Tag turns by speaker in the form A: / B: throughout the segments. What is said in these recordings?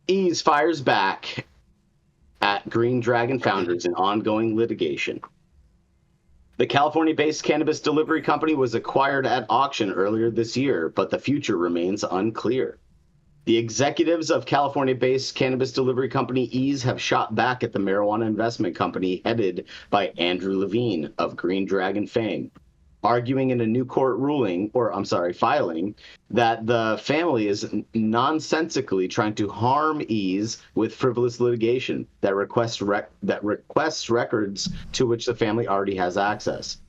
A: Eaze fires back at Green Dragon founders in ongoing litigation. The California-based cannabis delivery company was acquired at auction earlier this year, but the future remains unclear. The executives of California-based cannabis delivery company Eaze have shot back at the marijuana investment company headed by Andrew Levine of Green Dragon fame, arguing in a new court filing, that the family is nonsensically trying to harm Eaze with frivolous litigation that requests records to which the family already has access.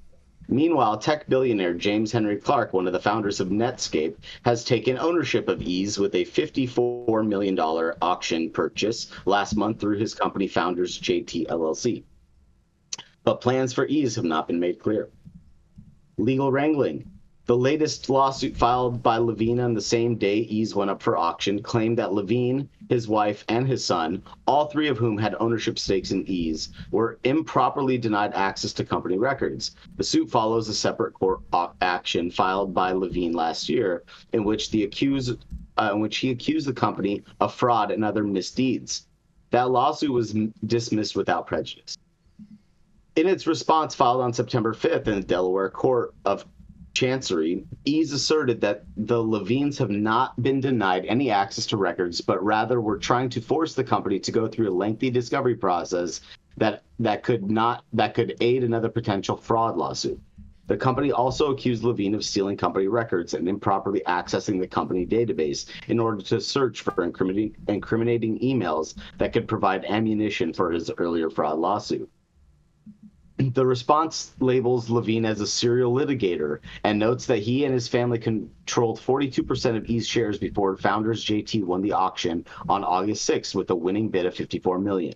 A: Meanwhile, tech billionaire James Henry Clark, one of the founders of Netscape, has taken ownership of Eaze with a $54 million auction purchase last month through his company Founders JT LLC. But plans for Eaze have not been made clear. Legal wrangling. The latest lawsuit filed by Levine on the same day Eaze went up for auction claimed that Levine, his wife, and his son, all three of whom had ownership stakes in Eaze, were improperly denied access to company records. The suit follows a separate court action filed by Levine last year, in which he accused the company of fraud and other misdeeds. That lawsuit was dismissed without prejudice. In its response filed on September 5th in the Delaware Court of Chancery, Eaze asserted that the Levines have not been denied any access to records, but rather were trying to force the company to go through a lengthy discovery process that could aid another potential fraud lawsuit. The company also accused Levine of stealing company records and improperly accessing the company database in order to search for incriminating emails that could provide ammunition for his earlier fraud lawsuit. The response labels Levine as a serial litigator and notes that he and his family controlled 42% of Eaze shares before Founders JT won the auction on August 6th with a winning bid of $54 million.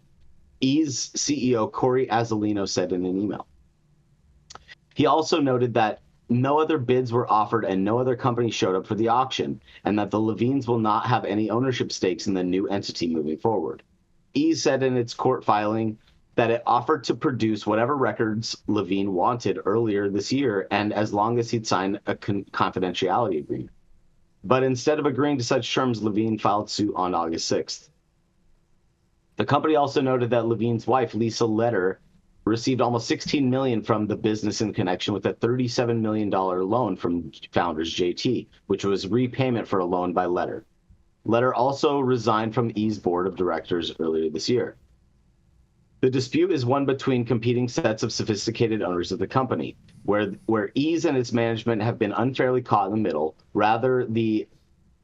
A: Eaze CEO Corey Azzolino said in an email. He also noted that no other bids were offered and no other company showed up for the auction, and that the Levines will not have any ownership stakes in the new entity moving forward. Eaze said in its court filing that it offered to produce whatever records Levine wanted earlier this year, and as long as he'd signed a confidentiality agreement. But instead of agreeing to such terms, Levine filed suit on August 6th. The company also noted that Levine's wife, Lisa Letter, received almost $16 million from the business in connection with a $37 million loan from Founders JT, which was repayment for a loan by Letter. Letter also resigned from Eaze board of directors earlier this year. The dispute is one between competing sets of sophisticated owners of the company, where Eaze and its management have been unfairly caught in the middle, rather than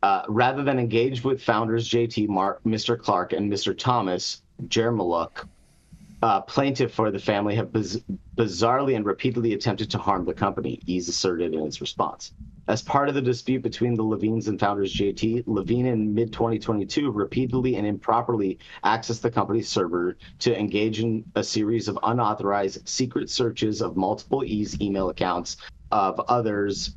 A: engage with Founders JT, Mr. Clark, and Mr. Thomas Jermaluk. Plaintiff for the family have bizarrely and repeatedly attempted to harm the company, Eaze asserted in its response. As part of the dispute between the Levines and Founders JT, Levine in mid-2022 repeatedly and improperly accessed the company's server to engage in a series of unauthorized secret searches of multiple Eaze email accounts of others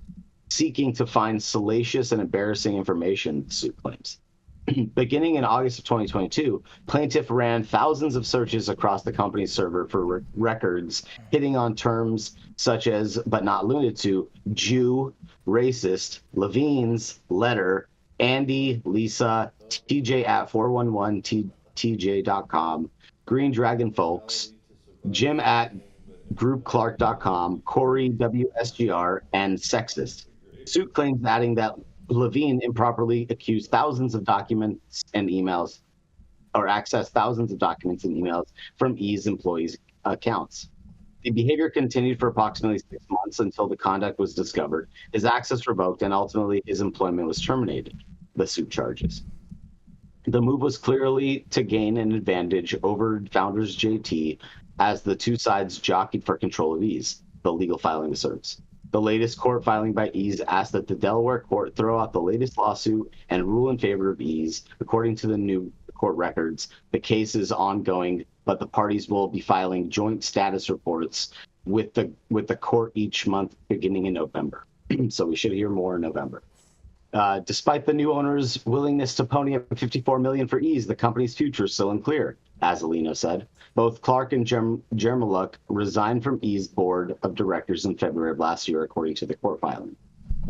A: seeking to find salacious and embarrassing information, the suit claims. Beginning in August of 2022, plaintiff ran thousands of searches across the company's server for records hitting on terms such as, but not limited to, Jew, racist, Levine's, Letter, Andy, Lisa, TJ at 411tj.com, Green Dragon Folks, Jim at groupclark.com, Corey WSGR, and Sexist. Suit claims adding that Levine improperly accused thousands of documents and emails, or accessed thousands of documents and emails from Eaze employees' accounts. The behavior continued for approximately 6 months until the conduct was discovered, his access revoked, and ultimately his employment was terminated, the suit charges. The move was clearly to gain an advantage over Founders JT as the two sides jockeyed for control of Eaze, the legal filing asserts. The latest court filing by Eaze asked that the Delaware court throw out the latest lawsuit and rule in favor of Eaze. According to the new court records, the case is ongoing, but the parties will be filing joint status reports with the court each month beginning in November. So we should hear more in November. Despite the new owner's willingness to pony up $54 million for Eaze, the company's future is still unclear, Azzolino said. Both Clark and Jermaluk resigned from Eaze board of directors in February of last year, according to the court filing.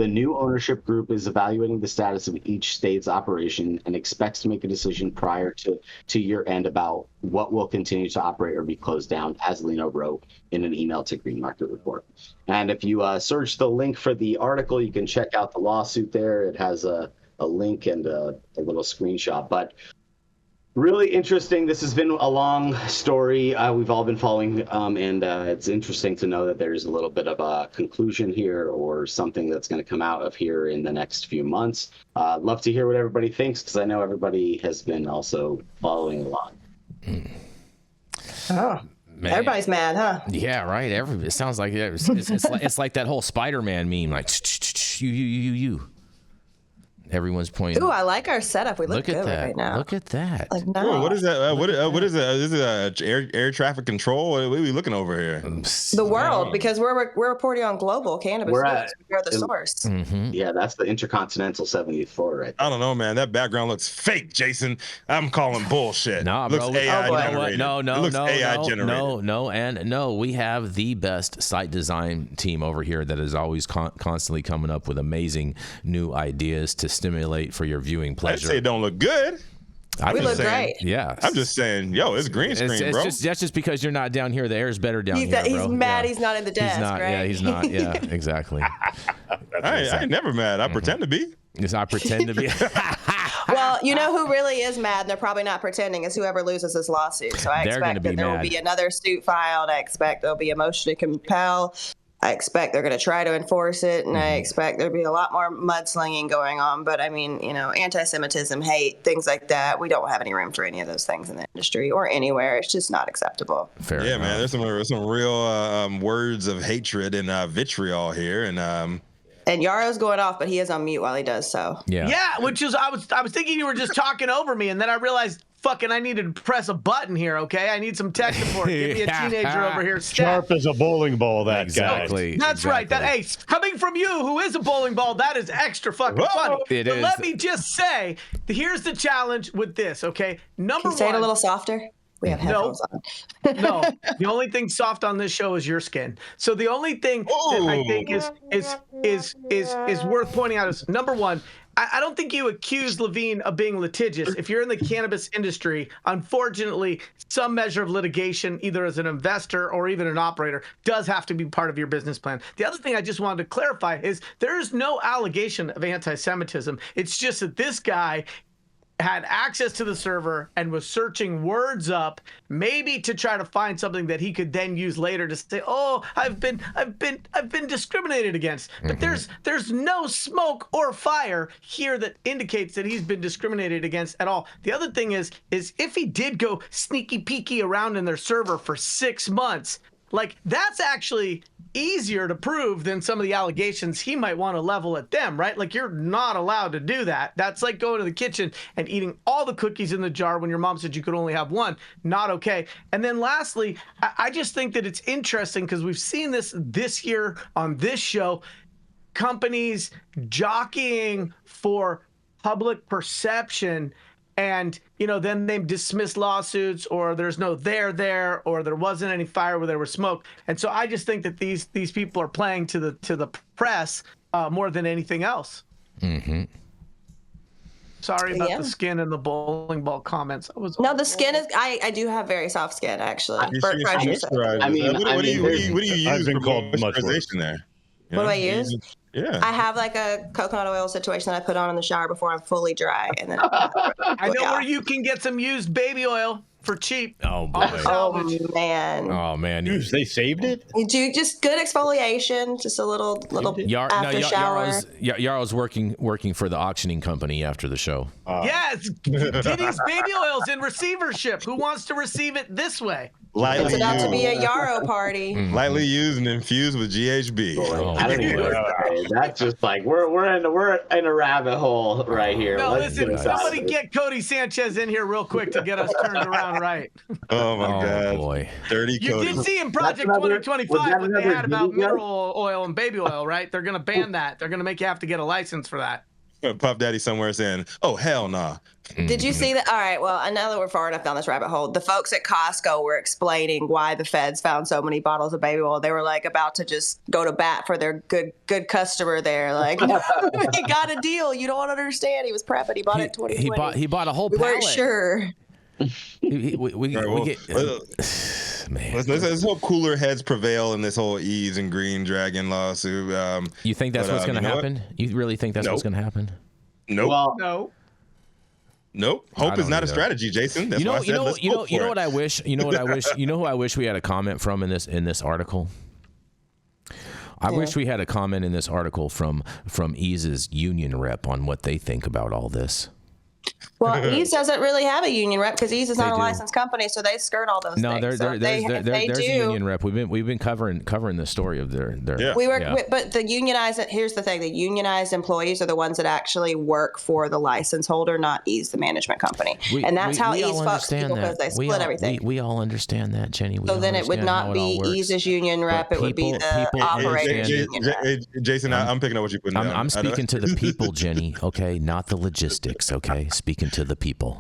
A: The new ownership group is evaluating the status of each state's operation and expects to make a decision prior to year end about what will continue to operate or be closed down, as Lino wrote in an email to Green Market Report. And if you search the link for the article, you can check out the lawsuit there. It has a link and a little screenshot. But really interesting. This has been a long story we've all been following, and it's interesting to know that there's a little bit of a conclusion here or something that's going to come out of here in the next few months. Love to hear what everybody thinks, because I know everybody has been also following along.
B: Oh, man. Everybody's mad, huh?
C: Yeah, right. It sounds like it's like that whole Spider-Man meme, like you. Everyone's pointing.
B: Ooh, I like our setup. We look good
C: at that
B: right now.
C: Look at that.
B: Like, nice.
D: Ooh, what is that? What is it? Is it air traffic control? What are we looking over here?
B: The world, because we're reporting on global cannabis. We're the source.
C: Mm-hmm.
A: Yeah, that's the Intercontinental 70th floor right there.
D: I don't know, man. That background looks fake, Jason. I'm calling bullshit.
C: No,
D: looks
C: bro.
D: AI generated.
C: No. We have the best site design team over here that is always constantly coming up with amazing new ideas to stimulate for your viewing pleasure.
D: I'd say it don't look good.
B: We look great.
C: Yeah.
D: I'm just saying, yo, it's green screen, bro.
C: That's just because you're not down here. The air's better down here,
B: He's mad he's not in the desk,
C: right? Yeah, he's not. Yeah, exactly.
D: I ain't never mad. I pretend to be.
C: Yes, I pretend to be.
B: Well, you know who really is mad, and they're probably not pretending, is whoever loses this lawsuit. So I expect that there will be another suit filed. I expect there'll be a motion to compel. I expect they're going to try to enforce it, and I expect there'll be a lot more mudslinging going on. But I mean, anti-Semitism, hate, things like that. We don't have any room for any of those things in the industry or anywhere. It's just not acceptable.
C: Fair
D: yeah,
C: enough.
D: man. There's some real words of hatred and vitriol here, and
B: Yarrow's going off, but he is on mute while he does so.
E: Yeah, which is I was thinking you were just talking over me, and then I realized I needed to press a button here, okay? I need some tech support. Give me a teenager over here.
F: Sharp as a bowling ball, that guy.
E: That's right. Coming from you, who is a bowling ball, that is extra fucking funny.
C: It
E: but
C: is.
E: let me just say, here's the challenge with this, okay? Number
B: Can you say it a little softer? We have headphones on.
E: No, the only thing soft on this show is your skin. So the only thing that I think is worth pointing out is, number one, I don't think you accuse Levine of being litigious. If you're in the cannabis industry, unfortunately, some measure of litigation, either as an investor or even an operator, does have to be part of your business plan. The other thing I just wanted to clarify is there is no allegation of anti-Semitism. It's just that this guy had access to the server and was searching words up, maybe to try to find something that he could then use later to say, "Oh, I've been discriminated against." But there's no smoke or fire here that indicates that he's been discriminated against at all. The other thing is if he did go sneaky peeky around in their server for 6 months, like, that's actually easier to prove than some of the allegations he might want to level at them, right? Like, you're not allowed to do that. That's like going to the kitchen and eating all the cookies in the jar when your mom said you could only have one. Not okay. And then lastly, I just think that it's interesting because we've seen this year on this show, companies jockeying for public perception, and then they dismiss lawsuits, or there's no there, or there wasn't any fire where there was smoke. And so I just think that these people are playing to the press more than anything else.
C: Mm-hmm.
E: Sorry about the skin and the bowling ball comments.
B: No, the skin is. I do have very soft skin, actually.
D: what do you use for moisturization there?
B: What do I use?
D: Yeah.
B: I have like a coconut oil situation that I put on in the shower before I'm fully dry, and then
E: I know where you can get some used baby oil for cheap.
C: Oh boy.
B: Oh man.
C: Oh man.
F: They saved it?
B: You do just good exfoliation, just a little after shower.
C: Yarrow's working for the auctioning company after the show.
E: Yes, Diddy's baby oil's in receivership. Who wants to receive it this way?
B: It's about to be a Yarrow party.
D: Lightly used and infused with GHB.
A: That's just like we're in a rabbit hole right here.
E: No, listen, somebody get Cody Sanchez in here real quick to get us turned around right.
D: Oh my God,
C: boy,
D: dirty Cody.
E: You did see in Project 2025 what they had about mineral oil and baby oil, right? They're gonna ban that. They're gonna make you have to get a license for that.
D: Puff Daddy somewhere saying, "Oh hell nah."
B: Did you see that? All right. Well, I know that we're far enough down this rabbit hole. The folks at Costco were explaining why the feds found so many bottles of baby oil. They were like about to just go to bat for their good customer there. Like, no, he got a deal. You don't understand. He was prepping. He bought it in 2020.
C: He bought a whole
B: we
C: pallet.
B: weren't sure.
C: Man.
D: Let's hope cooler heads prevail in this whole Eaze and Green Dragon lawsuit.
C: You think that's what's going to happen? You really think that's what's going to happen?
D: Nope.
A: Well,
E: No.
D: Nope. Hope is not a strategy, Jason. That's why I said let's hope for
C: you know
D: it.
C: what I wish? You know what I wish? You know who I wish we had a comment from in this article? I wish we had a comment in this article from Eaze's union rep on what they think about all this.
B: Well, Eaze doesn't really have a union rep because Eaze is not a licensed company, so they skirt all those things.
C: No, there's a union rep. We've been covering the story of their.
D: Yeah.
B: We work, but the unionized. Here's the thing: the unionized employees are the ones that actually work for the license holder, not Eaze, the management company. And that's how Eaze fucks people because they split everything.
C: We all understand that, Jenny.
B: So then it would not be Eaze's union rep; it would be the operator's union rep.
D: Jason, I'm picking up what you're putting down.
C: I'm speaking to the people, Jenny. Okay, not the logistics. Okay, speaking to the people.